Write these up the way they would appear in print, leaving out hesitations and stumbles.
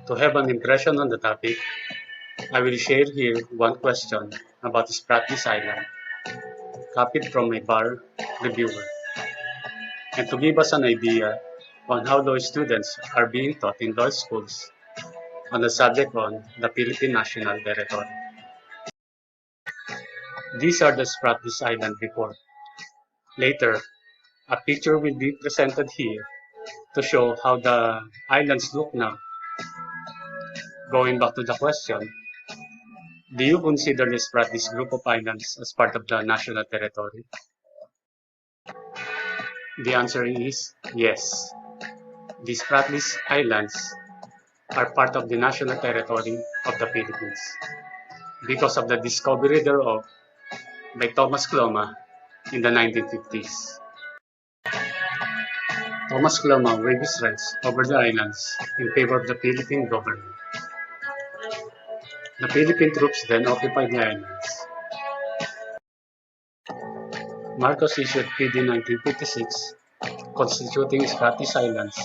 To have an impression on the topic, I will share here one question about Spratly's Island, copied from a bar reviewer, and to give us an idea on how law students are being taught in law schools on the subject on the Philippine National Territory. These are the Spratly's Island report. Later, a picture will be presented here to show how the islands look now. Going back to the question, do you consider the Spratly's group of islands as part of the national territory? The answer is yes. The Spratly's Islands are part of the national territory of the Philippines because of the discovery thereof by Thomas Cloma in the 1950s. Thomas Cloma waived his rights over the islands in favor of the Philippine government. The Philippine troops then occupied the islands. Marcos issued PD 1956, constituting Spratly's Islands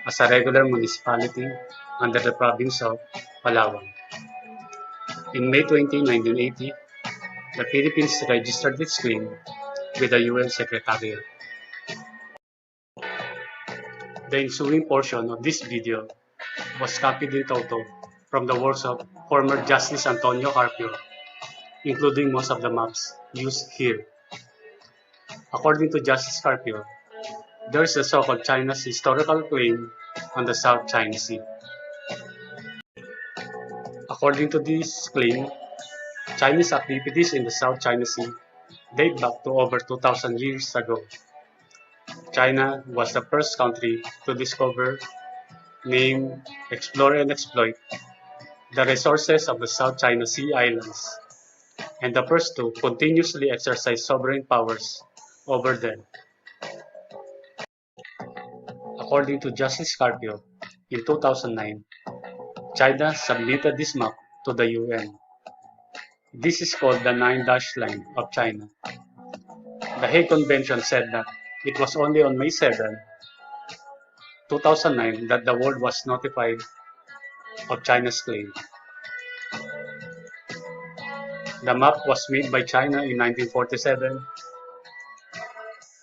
as a regular municipality under the province of Palawan. In May 20, 1980, the Philippines registered its claim with the UN Secretariat. The ensuing portion of this video was copied in toto from the works of former Justice Antonio Carpio, including most of the maps used here. According to Justice Carpio, there is the so-called China's historical claim on the South China Sea. According to this claim, Chinese activities in the South China Sea date back to over 2,000 years ago. China was the first country to discover, name, explore, and exploit the resources of the South China Sea islands, and the first to continuously exercise sovereign powers over them. According to Justice Carpio, in 2009, China submitted this map to the UN. This is called the Nine-Dash Line of China. The Hague Convention said that it was only on May 7, 2009 that the world was notified of China's claim. The map was made by China in 1947.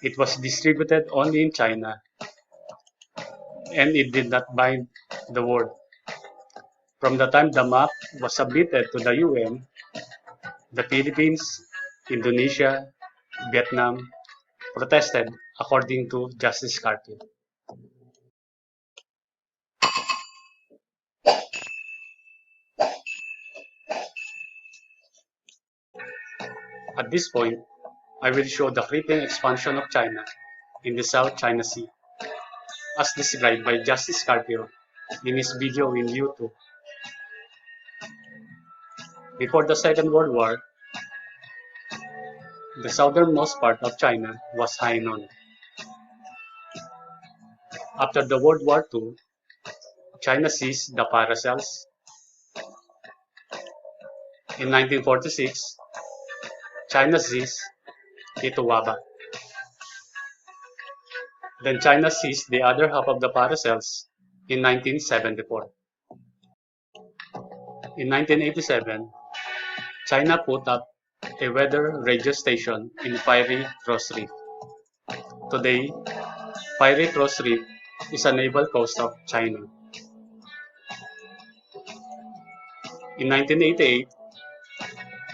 It was distributed only in China, and it did not bind the world. From the time the map was submitted to the UN, the Philippines, Indonesia, Vietnam protested, according to Justice Carpio. At this point, I will show the creeping expansion of China in the South China Sea, as described by Justice Carpio in his video in YouTube. Before the Second World War, the southernmost part of China was Hainan. After the World War II, China seized the Paracels. In 1946, China seized Ituwaba. Then China seized the other half of the Paracels in 1974. In 1987, China put up a weather radio station in Fiery Cross Reef. Today, Fiery Cross Reef is a naval coast of China. In 1988,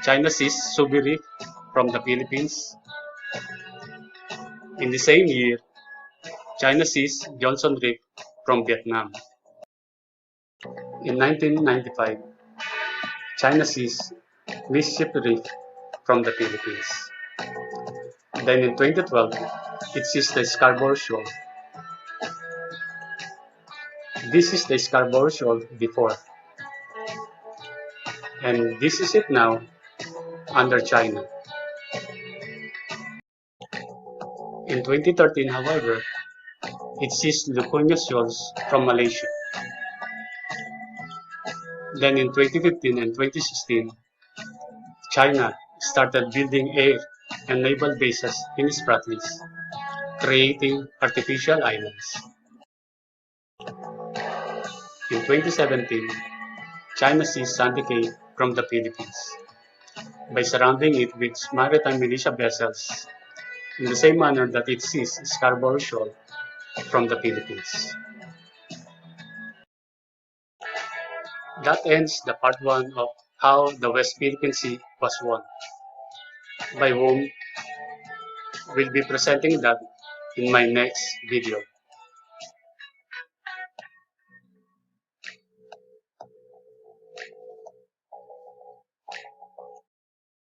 China seized Subi Reef from the Philippines. In the same year, China seized Johnson Reef from Vietnam. In 1995, China seized Mischief Reef from the Philippines. Then in 2012, it seized the Scarborough Shoal. This is the Scarborough Shoal before, and this is it now under China. In 2013, however, it seized Lukunya Shoals from Malaysia. Then in 2015 and 2016, China started building air and naval bases in its province, creating artificial islands. In 2017, China seized Sandy Cay from the Philippines by surrounding it with maritime militia vessels in the same manner that it seized Scarborough Shoal from the Philippines. That ends the part 1 of how the West Philippine Sea was won, by whom will be presenting that in my next video.